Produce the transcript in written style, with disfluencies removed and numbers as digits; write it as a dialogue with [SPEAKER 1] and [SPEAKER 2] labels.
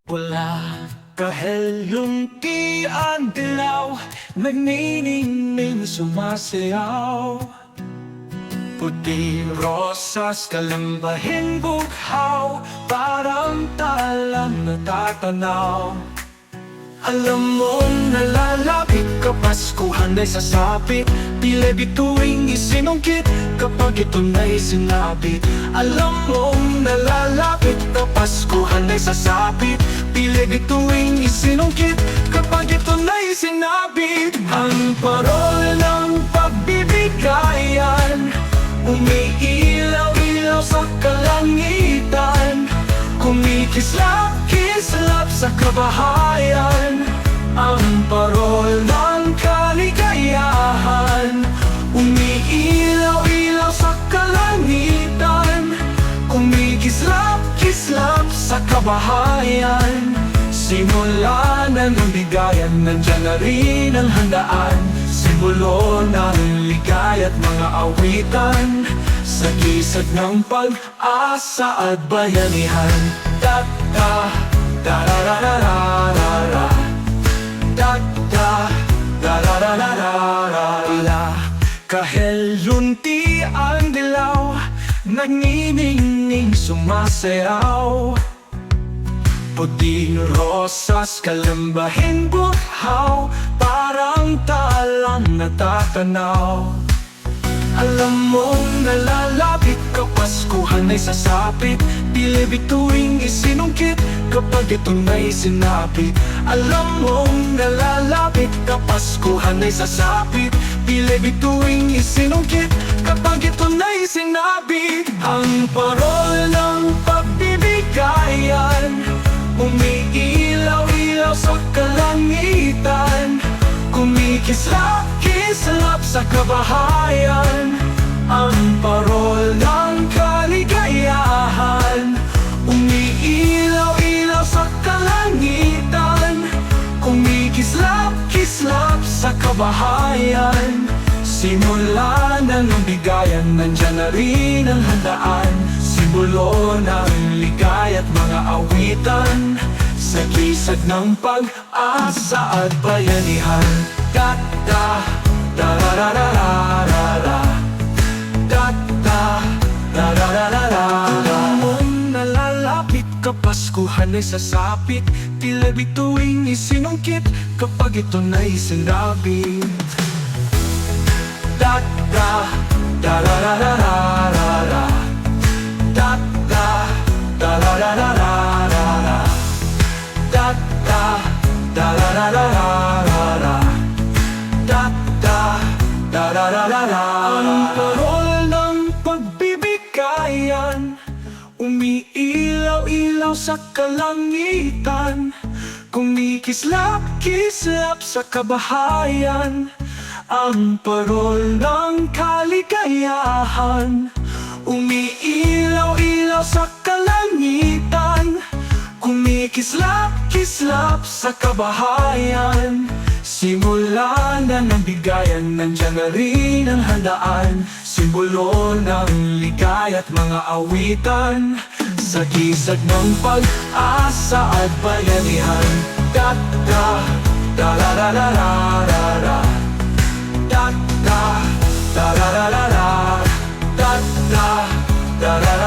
[SPEAKER 1] Wala kahit lunti ang dilaw, nagniningning sumasayaw. Puti rosas, kalambahin bughaw, parang talang natatanaw. Alam mong nalalapit kapaskuhan ay sasapit, tila bituing isinungkit kapag ito na'y sinapit. Alam mong nalalapit kapaskuhan ay sasapit, tila bituing isinungkit kapag ito na'y sinapit. Ang parol ng pagbibigayan, umiilaw-ilaw sa kalangitan, kumikislap-kislap sa kabahayan. Ang parol ng kaligayahan, umiilaw-ilaw sa kalangitan, kumikislap-kislap sa kabahayan. Simula na ng bigayan, nandyan na rin ang handaan, simbolo ng ligaya't mga awitan, sa gisag ng pag-asa at bayanihan. Da-da, da-da-da-da-da-da, da-da, da-da-da-da-da-da. Kahit lunti ang dilaw, nagniningning sumasayaw. Puting rosas, kalambahin bughaw, parang talang natatanaw. Alam mong nalalapit kapaskuhan ay sasapit, tila bituing isinungkit kapag ito na'y sinapit. Alam mong nalalapit kapaskuhan ay sasapit, tila bituing isinungkit kapag ito na'y sinapit. Ang parol ng pagbibigayan, umiilaw-ilaw sa kalangitan, kumikislap-kislap sa kabahayan. Ang parol ng kaligayahan, umiilaw-ilaw sa kalangitan, kumikislap-kislap sa kabahayan. Simula na ng bigayan, nandyan na rin ang handaan, simbolo ng ligaya't mga awitan, sa gisag ng pag-asa at bayanihan. Da-da, da-da-da-da-da-da, da-da, da-da-da-da-da. Alam mong nalalapit kapaskuhan ay sasapit, tila bituing isinungkit kapag ito na'y sinapit. Da-da, da-da-da-da-da-da, da-da, da-da-da-da-da-da, da-da, da-da-da-da-da-da, da-da, da-da-da-da-da. Ang parol ng pagbibigayan, umiilaw-ilaw sa kalangitan, kumikislap-kislap sa kabahayan. Ang parol ng kaligayahan, umiilaw-ilaw sa kalangitan, kumikislap-kislap sa kabahayan. Simula na ng bigayan, nandyan na rin ang handaan, simbolo ng ligaya't mga awitan, sa gisag ng pag-asa at bayanihan. Da-da, da-da-da-da-da-da, da-da, da-da-da-da-da, da-da, da-da.